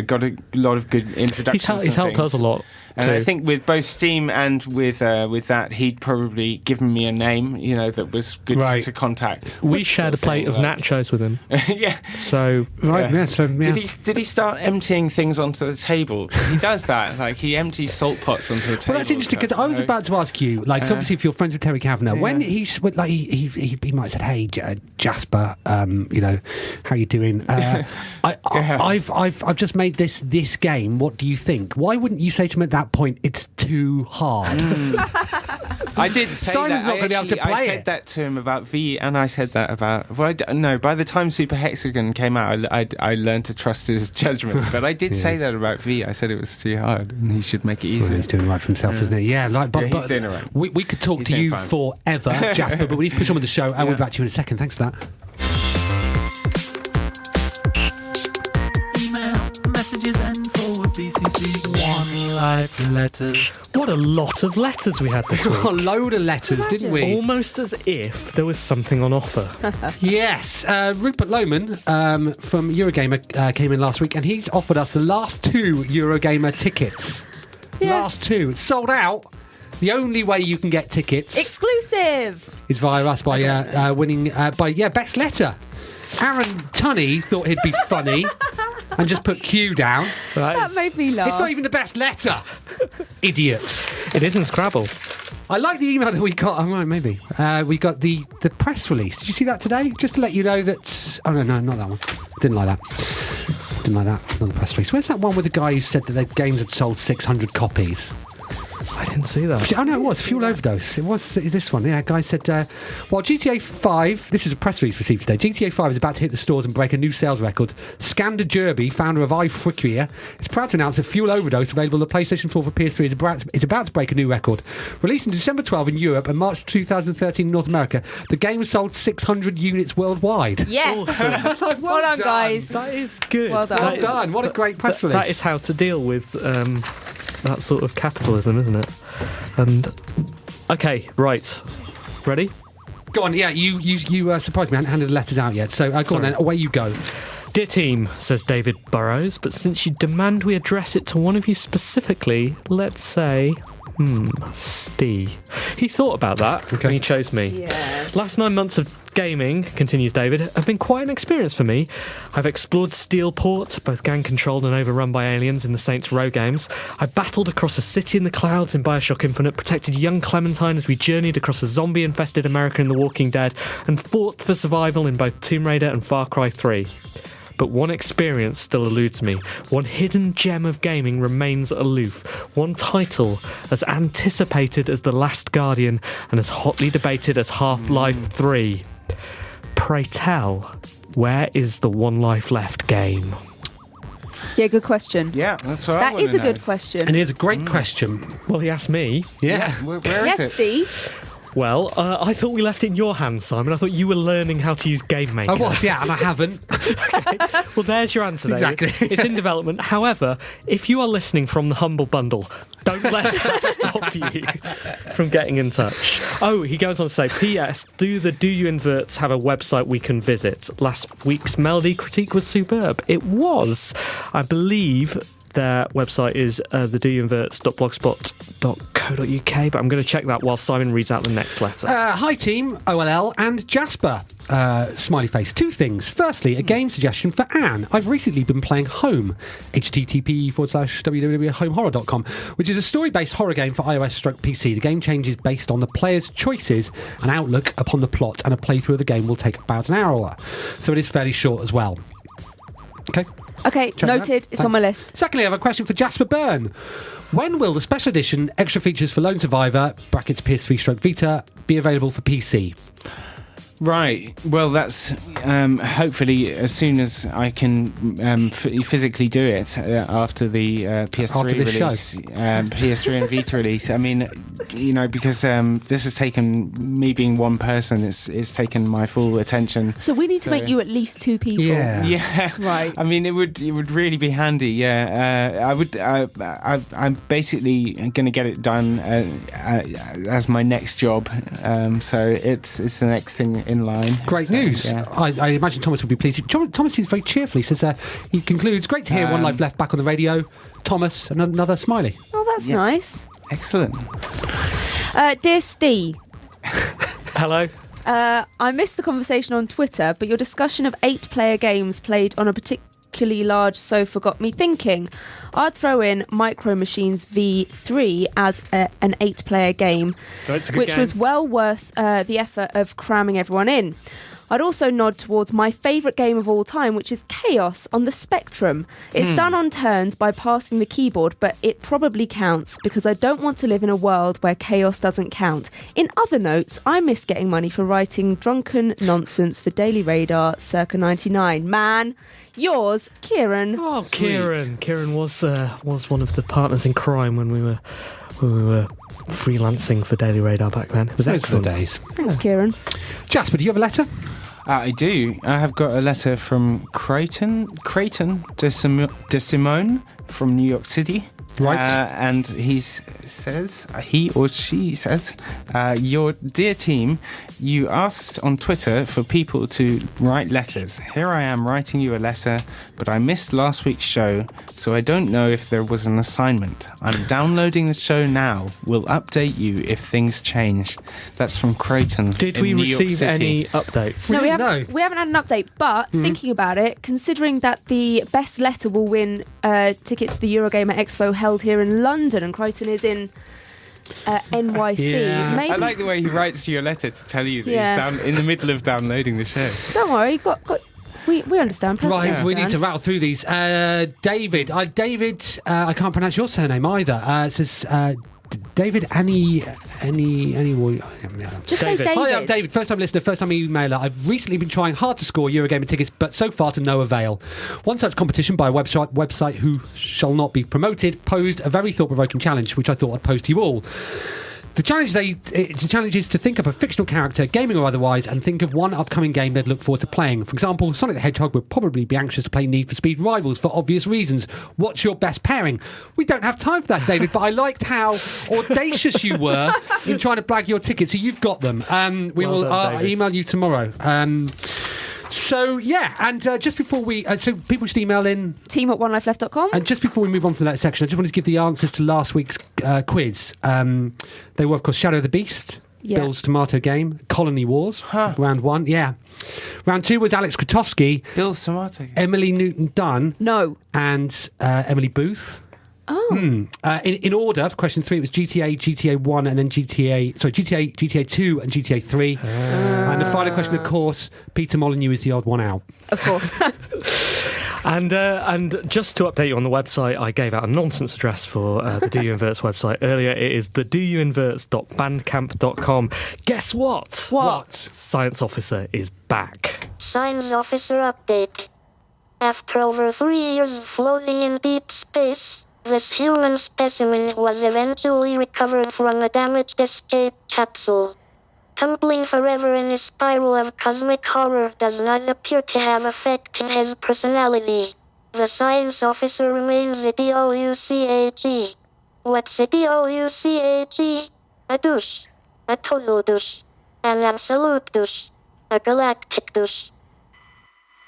got a lot of good introductions. He's helped us a lot. And I think with both Steam and with that, he'd probably given me a name, that was good to contact. We shared a plate of nachos with him. Yeah. So Did he start emptying things onto the table? He does that. Like he empties salt pots onto the table. Well, that's interesting, because I was about to ask you, so obviously if you're friends with Terry Kavanagh, when he might have said, "Hey, Jasper, how you doing? I've just made this game. What do you think?" Why wouldn't you say to him at that that point, it's too hard. I did say Simon's that. not going to be able to play I said it. that to him about V, and I said that about... Well, no, by the time Super Hexagon came out, I learned to trust his judgment. But I did say that about V. I said it was too hard, and he should make it easier. Well, he's doing right for himself, isn't he? Yeah, but he's doing it right. We could talk to you fine. forever, Jasper, but we need to push on with the show, and we'll be back to you in a second. Thanks for that. Messages and forward BCC. One life letters. What a lot of letters we had this week. A load of letters, didn't we? Almost as if there was something on offer. Yes. Rupert Lohman from Eurogamer came in last week, and he's offered us the last 2 Eurogamer tickets. Last 2. It's sold out. The only way you can get tickets Exclusive! is via us by winning by best letter. Aaron Tunney thought he'd be funny and just put Q down. That made me laugh. It's not even the best letter. Idiots. It isn't Scrabble. I like the email that we got. Oh, right, maybe. We got the press release. Did you see that today? Just to let you know that... Oh, no, not that one. Didn't like that. Didn't like that. Not the press release. Where's that one with the guy who said that their games had sold 600 copies? I didn't see that. Oh, no, it was Fuel Overdose. It was this one. Yeah, a guy said, while GTA 5, this is a press release received today, GTA 5 is about to hit the stores and break a new sales record. Skander Jerby, founder of iFrickia, is proud to announce that Fuel Overdose, available on the PlayStation 4 for PS3, is about to break a new record. Released in December 12 in Europe and March 2013 in North America, the game sold 600 units worldwide. Yes! Awesome. Well done, guys. That is good. Well done. Well done. What a great press release. That is how to deal with that sort of capitalism, isn't it? And okay, right, ready? Go on, yeah, you surprised me. I hadn't handed the letters out yet, so go on then, away you go. Dear team, says David Burrows, but since you demand we address it to one of you specifically, let's say, Steve. He thought about that when he chose me. Yeah. Last 9 months of gaming, continues David, have been quite an experience for me. I've explored Steelport, both gang-controlled and overrun by aliens in the Saints Row games. I battled across a city in the clouds in Bioshock Infinite, protected young Clementine as we journeyed across a zombie-infested America in The Walking Dead, and fought for survival in both Tomb Raider and Far Cry 3. But one experience still eludes me. One hidden gem of gaming remains aloof. One title as anticipated as The Last Guardian and as hotly debated as Half-Life 3. Pray tell, where is the One Life Left game? Yeah, good question. Yeah, that's what I That want is to a know. good question. And here's a great question. Well, he asked me. Yeah. Where is Yes, it? Steve. Well, I thought we left it in your hands, Simon. I thought you were learning how to use Game Maker. I was, yeah, and I haven't. Well, there's your answer, David. Exactly. It's in development. However, if you are listening from the Humble Bundle, don't let that stop you from getting in touch. Oh, he goes on to say, P.S. Do you inverts have a website we can visit? Last week's Melody critique was superb. It was. I believe their website is thedoyouinverts.blogspot.co.uk, but I'm going to check that while Simon reads out the next letter. Hi team, OLL and Jasper. Smiley face. 2 things. Firstly, a game suggestion for Anne. I've recently been playing Home, http://www.homehorror.com, which is a story-based horror game for iOS/PC. The game changes based on the player's choices and outlook upon the plot, and a playthrough of the game will take about an hour. So it is fairly short as well. Okay. Okay, Check noted. that. It's on my Thanks. list. Secondly, I have a question for Jasper Byrne. When will the special edition extra features for Lone Survivor (brackets PS3/Vita) be available for PC? Right. Well, that's hopefully as soon as I can physically do it after the PS3 After this release, PS3 and Vita release. I mean, because this has taken me being one person. It's taken my full attention. So we need to make you at least 2 people. Yeah. Yeah. Right. I mean, it would really be handy. Yeah. I would. I'm basically going to get it done as my next job. So it's the next thing in line. Great So, news. yeah. I imagine Thomas would be pleased. Thomas seems very cheerful. He says he concludes, great to hear One Life Left back on the radio. Thomas, another smiley. Oh, that's nice. Excellent. Dear Steve, Hello? I missed the conversation on Twitter, but your discussion of 8-player games played on a particularly large sofa got me thinking. I'd throw in Micro Machines V3 as an 8-player game, That's a good which game. was well worth the effort of cramming everyone in. I'd also nod towards my favourite game of all time, which is Chaos on the Spectrum. It's done on turns by passing the keyboard, but it probably counts because I don't want to live in a world where chaos doesn't count. In other notes, I miss getting money for writing drunken nonsense for Daily Radar circa 99. Man, yours, Kieran. Oh, Kieran. Kieran was one of the partners in crime when we were freelancing for Daily Radar back then. It was excellent days. Thanks, Kieran. Jasper, do you have a letter? I do. I have got a letter from Creighton de Simone from New York City. Right. And he or she says, your dear team, you asked on Twitter for people to write letters. Here I am writing you a letter, but I missed last week's show, so I don't know if there was an assignment. I'm downloading the show now. We'll update you if things change. That's from Creighton. Did we receive any updates? No, we haven't had an update, but thinking about it, considering that the best letter will win tickets to the Eurogamer Expo held here in London, and Crichton is in NYC. Maybe. I like the way he writes you a letter to tell you that he's down in the middle of downloading the show. Don't worry, we understand. Right, we need to rattle through these. David, I can't pronounce your surname either. It says David Just say David. Hi, I'm David. First time listener, first time emailer. I've recently been trying hard to score Eurogamer tickets, but so far to no avail. One such competition by a website who shall not be promoted posed a very thought-provoking challenge, which I thought I'd pose to you all. The challenge is to think up a fictional character, gaming or otherwise, and think of one upcoming game they'd look forward to playing. For example, Sonic the Hedgehog would probably be anxious to play Need for Speed Rivals for obvious reasons. What's your best pairing? We don't have time for that, David, but I liked how audacious you were in trying to blag your tickets, so you've got them. We will email you tomorrow. So, yeah, and just before we... so people should email in... team@onelifeleft.com. And just before we move on from that section, I just wanted to give the answers to last week's quiz. They were, of course, Shadow of the Beast, Bill's Tomato Game, Colony Wars, round 1, Round 2 was Alex Krotowski, Bill's Tomato Game. Emily Newton-Dunn, and Emily Booth. In order, for question 3, it was GTA, GTA 1, and then GTA 2, and GTA 3. And the final question, of course, Peter Molyneux is the odd one out. Of course. And just to update you on the website, I gave out a nonsense address for the Do You Inverts website earlier. It is the doyouinverts.bandcamp.com. Guess what? What? Science Officer is back. Science Officer update. After over 3 years floating in deep space, this human specimen was eventually recovered from a damaged escape capsule. Tumbling forever in a spiral of cosmic horror does not appear to have affected his personality. The science officer remains a douche. What's a douche? A douche. A total douche. An absolute douche. A galactic douche.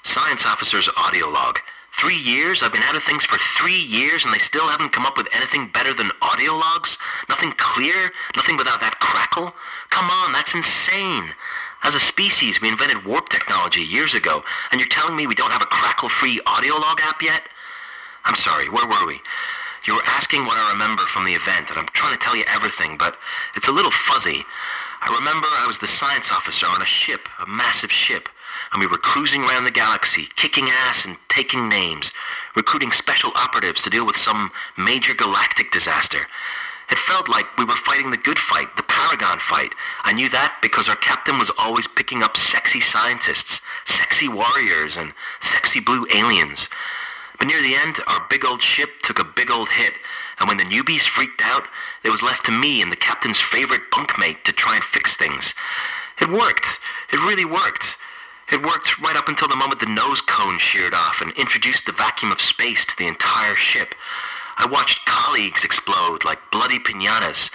Science Officer's audio log. 3 years? I've been out of things for 3 years and they still haven't come up with anything better than audio logs? Nothing clear? Nothing without that crackle? Come on, that's insane. As a species, we invented warp technology years ago, and you're telling me we don't have a crackle-free audio log app yet? I'm sorry, where were we? You were asking what I remember from the event, and I'm trying to tell you everything, but it's a little fuzzy. I remember I was the science officer on a ship, a massive ship, and we were cruising around the galaxy, kicking ass and taking names, recruiting special operatives to deal with some major galactic disaster. It felt like we were fighting the good fight, the Paragon fight. I knew that because our captain was always picking up sexy scientists, sexy warriors, and sexy blue aliens. But near the end, our big old ship took a big old hit, and when the newbies freaked out, it was left to me and the captain's favorite bunkmate to try and fix things. It worked. It really worked. It worked right up until the moment the nose cone sheared off and introduced the vacuum of space to the entire ship. I watched colleagues explode like bloody piñatas.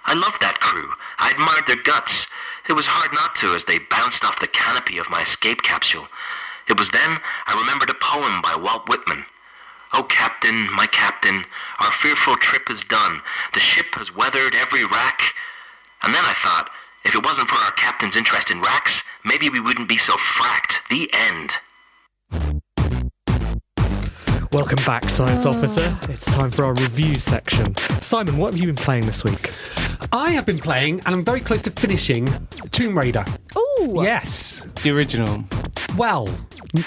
I loved that crew. I admired their guts. It was hard not to as they bounced off the canopy of my escape capsule. It was then I remembered a poem by Walt Whitman. Oh, Captain, my Captain, our fearful trip is done. The ship has weathered every rack. And then I thought, if it wasn't for our captain's interest in racks, maybe we wouldn't be so fracked. The end. Welcome back, Science Officer. It's time for our review section. Simon, what have you been playing this week? I have been playing, and I'm very close to finishing, Tomb Raider. Ooh. Yes. the original? Well,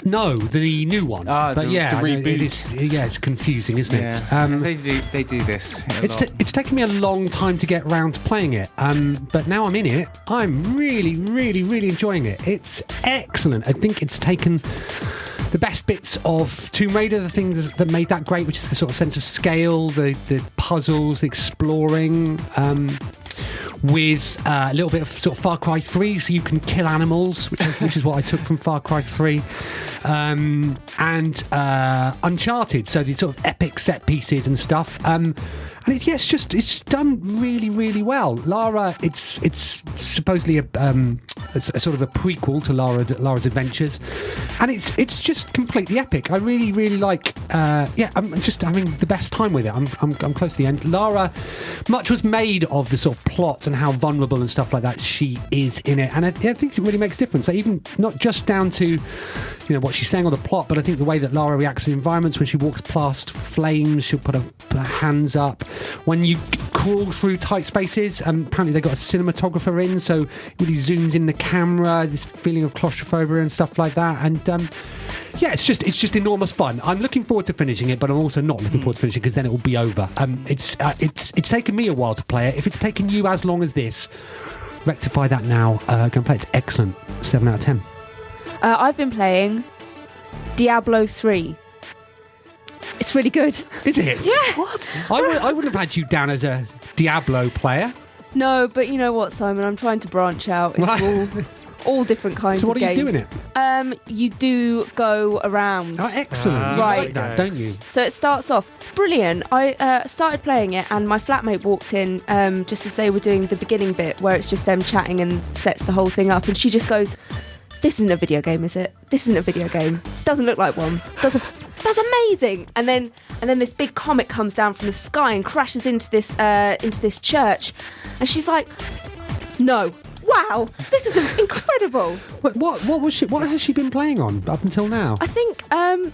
no, the new one. But the reboot. It is, it's confusing, isn't it? They do this. It's taken me a long time to get round to playing it, but now I'm in it. I'm really, really, really enjoying it. It's excellent. I think it's taken the best bits of Tomb Raider, the things that made that great, which is the sort of sense of scale, the puzzles, the exploring, with a little bit of sort of Far Cry 3, so you can kill animals, which is what I took from Far Cry 3, and Uncharted, so these sort of epic set pieces and stuff. And it's just done really, really well. Lara, it's supposedly a sort of a prequel to Lara's adventures, and it's just completely epic. I really, really like. I'm just having the best time with it. I'm close to the end. Lara, much was made of the sort of plot and how vulnerable and stuff like that she is in it, and I think it really makes a difference. Like, even not just down to what she's saying or the plot, but I think the way that Lara reacts to the environments. When she walks past flames, she'll put her hands up. When you crawl through tight spaces, apparently they've got a cinematographer in, so it really zooms in the camera, this feeling of claustrophobia and stuff like that. And it's just enormous fun. I'm looking forward to finishing it, but I'm also not looking forward to finishing it because then it will be over. It's taken me a while to play it. If it's taken you as long as this, rectify that now. Go and play it. It's excellent. 7 out of 10. I've been playing Diablo 3. It's really good. Is it? Yeah. What? I wouldn't have had you down as a Diablo player. No, but you know what, Simon? I'm trying to branch out into all different kinds of games. So what are you doing it? You do go around. Oh, excellent. You like that, don't you? So it starts off brilliant. I started playing it and my flatmate walked in just as they were doing the beginning bit where it's just them chatting and sets the whole thing up, and she just goes, "This isn't a video game, is it? This isn't a video game. Doesn't look like one. That's amazing." And then this big comet comes down from the sky and crashes into this church, and she's like, "No, wow, this is incredible." What has she been playing on up until now? I think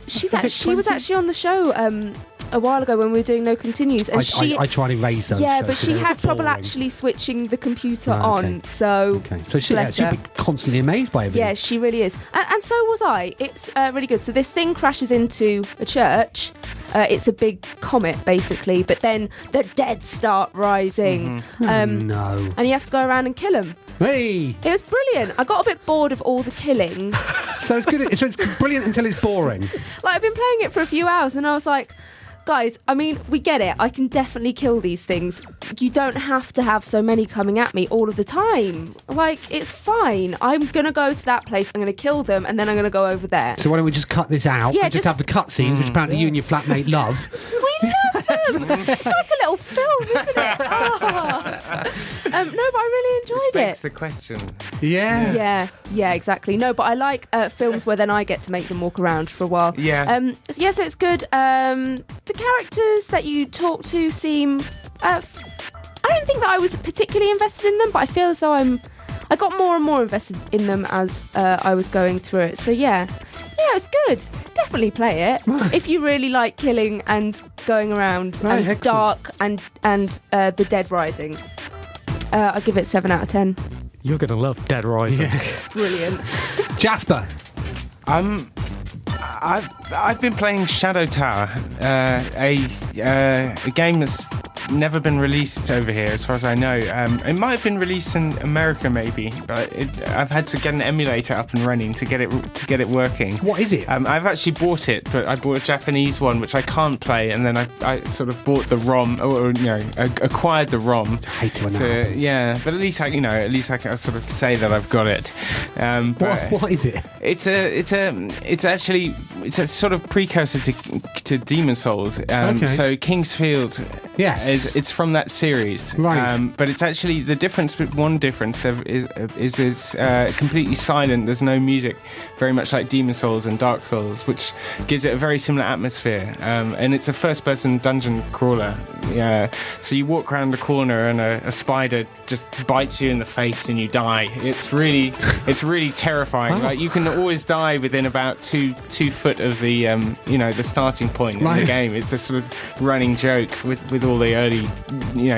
she was actually on the show a while ago when we were doing No Continues, and I try and erase those. Yeah, shows, but she had trouble actually switching the computer on. So she'd be constantly amazed by everything. Yeah, she really is, and so was I. It's really good. So this thing crashes into a church. It's a big comet, basically, but then the dead start rising. No. And you have to go around and kill them. Hey! It was brilliant. I got a bit bored of all the killing. So it's good. So it's brilliant until it's boring. Like, I've been playing it for a few hours, and I was like, guys, I mean, we get it. I can definitely kill these things. You don't have to have so many coming at me all of the time. Like, it's fine. I'm going to go to that place, I'm going to kill them, and then I'm going to go over there. So why don't we just cut this out and just have the cutscenes, which apparently you and your flatmate love? We love them. It's like a little film, isn't it? No, but I really enjoyed it. That's the question. Yeah. Yeah, exactly. No, but I like films where then I get to make them walk around for a while. Yeah. So it's good. The characters that you talk to seem... I don't think that I was particularly invested in them, but I feel as though I got more and more invested in them as I was going through it. So yeah, it's good. Definitely play it if you really like killing and going around and excellent. dark and the Dead Rising. I'll give it 7 out of 10. You're going to love Dead Rising. Yeah. Brilliant. Jasper. I've been playing Shadow Tower, a game that's never been released over here, as far as I know. It might have been released in America, maybe, but I've had to get an emulator up and running to get it working. What is it? I've actually bought it, but I bought a Japanese one which I can't play, and then I sort of bought the ROM, or acquired the ROM. I hate it when that happens. Yeah, but at least I can sort of say that I've got it. What is it? It's a sort of precursor to Demon Souls. So Kingsfield, yes, it's from that series. Right. But it's actually one difference is completely silent. There's no music, very much like Demon Souls and Dark Souls, which gives it a very similar atmosphere. And it's a first-person dungeon crawler. Yeah. So you walk around the corner and a spider just bites you in the face and you die. It's really terrifying. Oh. Like, you can always die within about 2 foot of the the starting point in the game. It's a sort of running joke with all the early,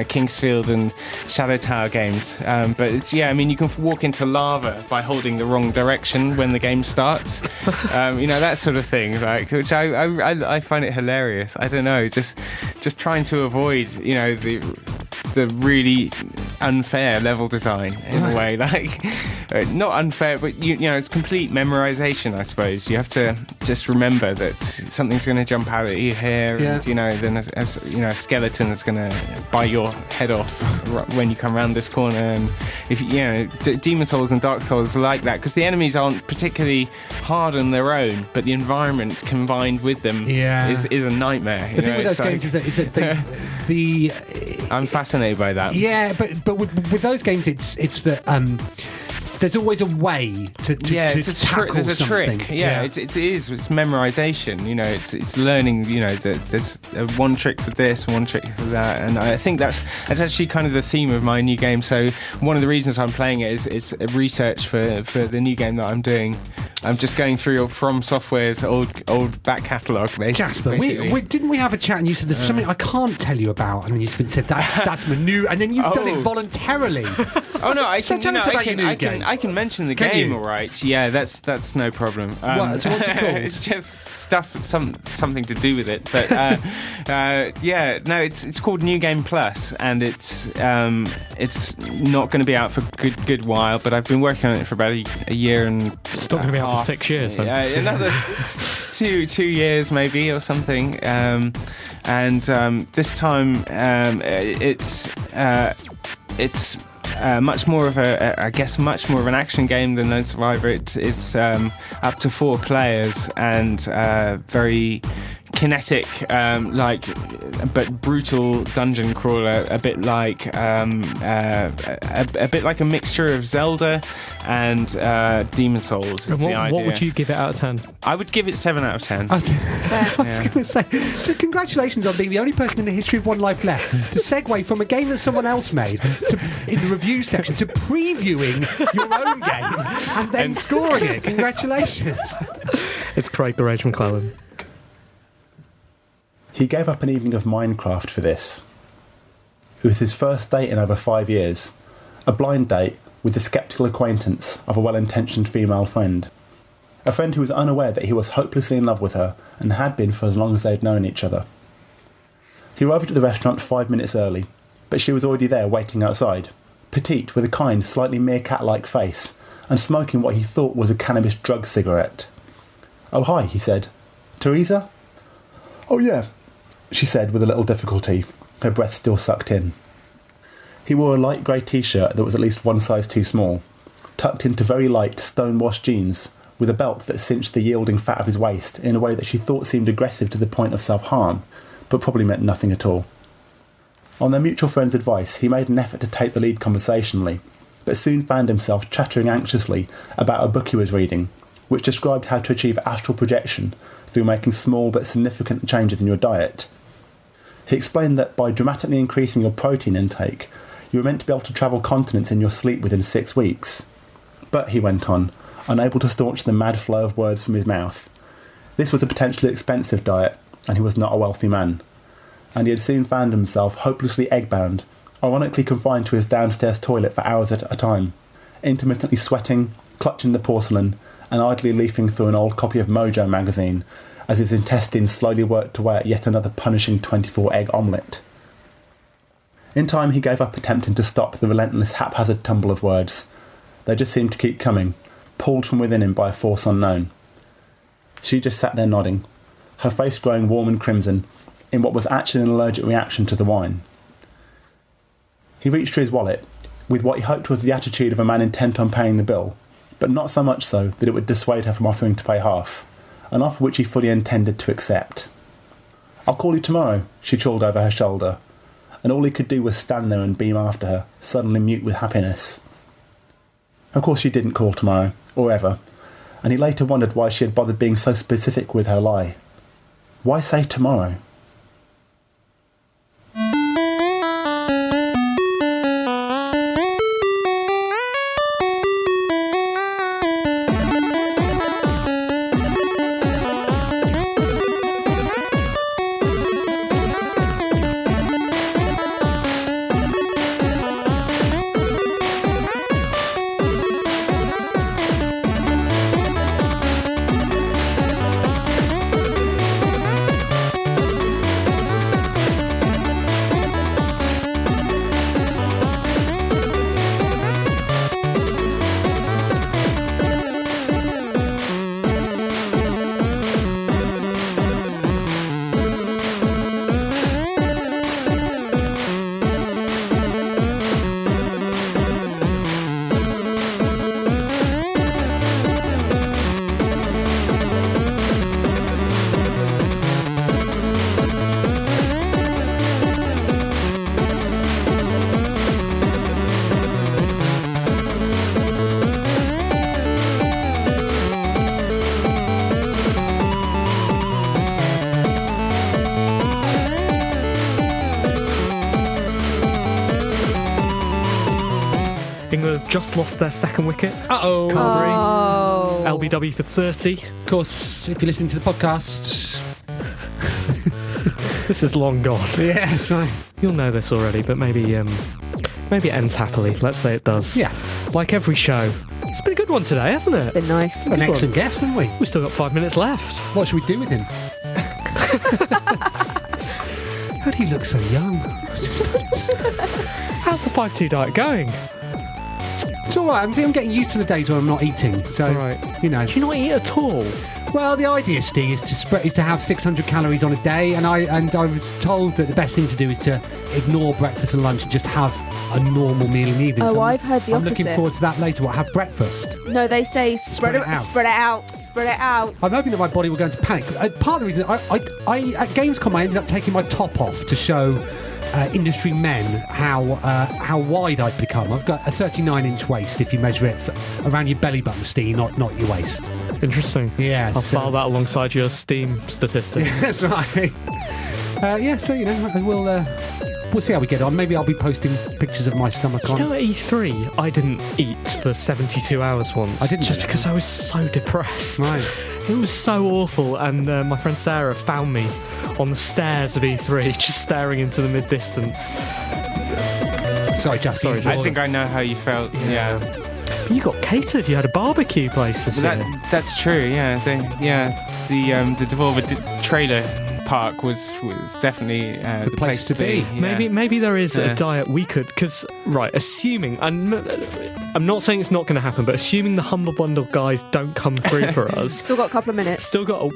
Kingsfield and Shadow Tower games. But it's you can walk into lava by holding the wrong direction when the game starts. That sort of thing, which I find it hilarious. I don't know, just trying to avoid the really unfair level design in a way, not unfair, but it's complete memorization, I suppose. You have to just remember that something's going to jump out at you here, and then a skeleton that's going to bite your head off when you come around this corner. And if Demon Souls and Dark Souls are like that, because the enemies aren't particularly hard on their own, but the environment combined with them is a nightmare. The thing with those games is that the I'm fascinated by that. Yeah, but with those games, it's that there's always a way to there's a something. trick. It is. It's memorization. It's learning. That there's one trick for this, one trick for that, and I think that's actually kind of the theme of my new game. So one of the reasons I'm playing it is research for the new game that I'm doing. I'm just going through From Software's old back catalogue, basically. Jasper, didn't we have a chat and you said there's something I can't tell you about, and then you said that's my new, and then you've done it voluntarily. Oh no, I can. Tell us about your new game. I can mention the game, all right. Yeah, that's no problem. So what's it called? It's just something to do with it. But it's called New Game Plus, and it's not going to be out for a good while. But I've been working on it for about a year and. It's not going to be out for 6 years. So. Another 2 years maybe or something. This time it's much more of much more of an action game than Lone Survivor. It's up to 4 players and very kinetic, but brutal dungeon crawler. A bit like a mixture of Zelda and Demon Souls. Is the idea. What would you give it out of 10? I would give it 7 out of 10. I was going to say, so congratulations on being the only person in the history of One Life Left to segue from a game that someone else made in the review section to previewing your own game and then scoring it. Congratulations. It's Craig the Rage McLelland. He gave up an evening of Minecraft for this. It was his first date in over 5 years, a blind date with the sceptical acquaintance of a well-intentioned female friend. A friend who was unaware that he was hopelessly in love with her and had been for as long as they'd known each other. He arrived at the restaurant 5 minutes early, but she was already there waiting outside, petite with a kind, slightly meerkat-like face, and smoking what he thought was a cannabis drug cigarette. "Oh, hi," he said. "Teresa?" "Oh, yeah," she said with a little difficulty, her breath still sucked in. He wore a light grey t-shirt that was at least one size too small, tucked into very light, stone-washed jeans, with a belt that cinched the yielding fat of his waist in a way that she thought seemed aggressive to the point of self-harm, but probably meant nothing at all. On their mutual friend's advice, he made an effort to take the lead conversationally, but soon found himself chattering anxiously about a book he was reading, which described how to achieve astral projection through making small but significant changes in your diet. He explained that by dramatically increasing your protein intake, you were meant to be able to travel continents in your sleep within 6 weeks. But, he went on, unable to staunch the mad flow of words from his mouth, this was a potentially expensive diet, and he was not a wealthy man. And he had soon found himself hopelessly egg-bound, ironically confined to his downstairs toilet for hours at a time, intermittently sweating, clutching the porcelain, and idly leafing through an old copy of Mojo magazine as his intestines slowly worked away at yet another punishing 24-egg omelette. In time he gave up attempting to stop the relentless haphazard tumble of words. They just seemed to keep coming, pulled from within him by a force unknown. She just sat there nodding, her face growing warm and crimson, in what was actually an allergic reaction to the wine. He reached for his wallet, with what he hoped was the attitude of a man intent on paying the bill, but not so much so that it would dissuade her from offering to pay half, an offer which he fully intended to accept. "I'll call you tomorrow," she chortled over her shoulder, and all he could do was stand there and beam after her, suddenly mute with happiness. Of course she didn't call tomorrow, or ever, and he later wondered why she had bothered being so specific with her lie. Why say tomorrow? just lost their second wicket. Uh-oh. Carberry. LBW for 30. Of course, if you're listening to the podcast... This is long gone. Yeah, that's right. You'll know this already, but maybe it ends happily. Let's say it does. Yeah. Like every show. It's been a good one today, hasn't it? It's been nice. An excellent guest, haven't we? We've still got 5 minutes left. What should we do with him? How do you look so young? How's the 5-2 diet going? It's all right. I think I'm getting used to the days when I'm not eating. So, Right. you know. Do you not eat at all? Well, the idea, Steve, is to have 600 calories on a day, and I was told that the best thing to do is to ignore breakfast and lunch and just have a normal meal in the evening. Oh, So I've heard the I'm opposite. looking forward to that later. What? Have breakfast. No, they say spread it out. Spread it out. I'm hoping that my body will go into panic. Part of the reason I at Gamescom I ended up taking my top off to show industry men how wide I'd become. I've got a 39-inch waist if you measure it around your belly button, Steve, not your waist. Interesting. Yeah, I'll file that alongside your Steam statistics. That's right. So you know, we'll see how we get on. Maybe I'll be posting pictures of my stomach on. You know, at E3, I didn't eat for 72 hours once. I didn't just know because I was so depressed. Right. It was so awful, and my friend Sarah found me on the stairs of E3, just staring into the mid-distance. Sorry, Jasper. I think I know how you felt. Yeah. You got catered. You had a barbecue place this year. That's true. Yeah. The Devolver trailer park was definitely the place to be. Yeah. Maybe there is a diet we could, because assuming I'm not saying it's not going to happen, but assuming the Humble Bundle guys don't come through for us, Still got a couple of minutes. still got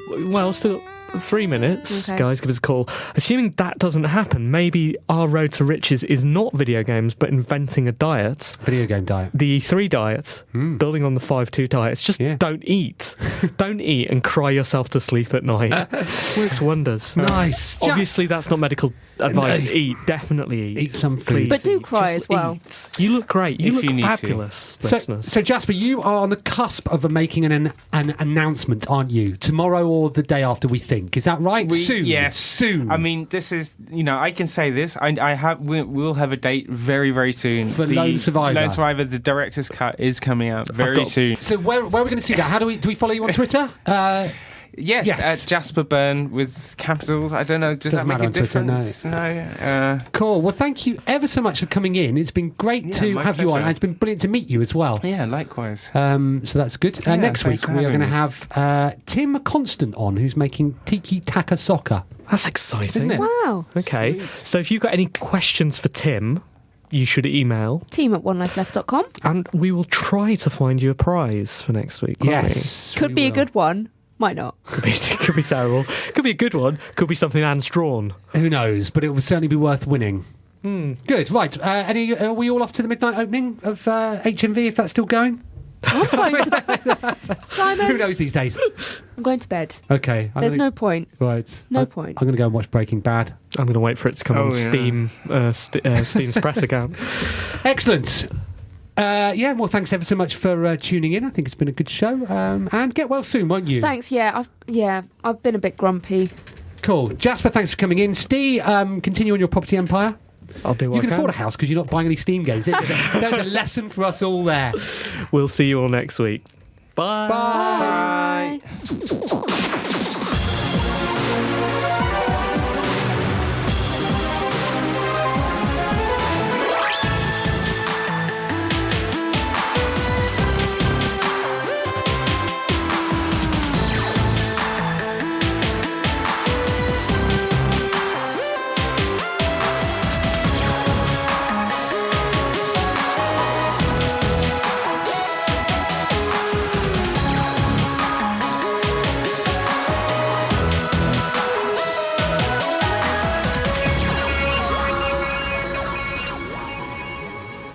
3 minutes. Okay. Guys, give us a call. Assuming that doesn't happen, maybe our road to riches is not video games, but inventing a diet. Video game diet. The E3 diet, building on the 5-2 diet. It's just don't eat. Don't eat and cry yourself to sleep at night. Works wonders. Nice. Obviously, that's not medical advice. No. Eat. Definitely eat. Eat some food. Please But do eat. cry Just as well. eat. You look great. You If look you need to. fabulous, listeners. So Jasper, you are on the cusp of making an announcement, aren't you? Tomorrow or the day after, we think. Is that right? Soon. Yes. Soon. I mean, this is, I can say this. We'll have a date very, very soon. For Lone Survivor. Lone Survivor, the director's cut is coming out very soon. So where are we going to see that? How do we follow you on Twitter? Yes, at Jasper Byrne with capitals. I don't know. Does Doesn't that make matter a on Twitter, difference? No. Cool. Well, thank you ever so much for coming in. It's been great to my have you on. pleasure. And it's been brilliant to meet you as well. Yeah, likewise. So that's good. Next thanks week for we are having going to me. have Tim Constant on, who's making Tiki Taka Soccer. That's exciting. Isn't it? Wow. Okay. So if you've got any questions for Tim, you should email, team@onelifeleft.com. and we will try to find you a prize for next week. won't Yes. Could we be a will. good one. Might not. we? Could be terrible. Could be a good one. Could be something Anne's drawn. Who knows? But it would certainly be worth winning. Good. Right. Are we all off to the midnight opening of HMV, if that's still going? I'm going to bed. Simon, Who knows these days? I'm going to bed. Okay. There's no point. Right. No point. I'm going to go and watch Breaking Bad. I'm going to wait for it to come on yeah. Steam, Steam's press account. Excellent. Well, thanks ever so much for tuning in. I think it's been a good show. And get well soon, won't you? Thanks. I've been a bit grumpy. Cool. Jasper, thanks for coming in. Steve, continue on your property empire. I'll do what You can I afford a house because you're not buying any Steam games. There's a lesson for us all there. We'll see you all next week. Bye. Bye. Bye.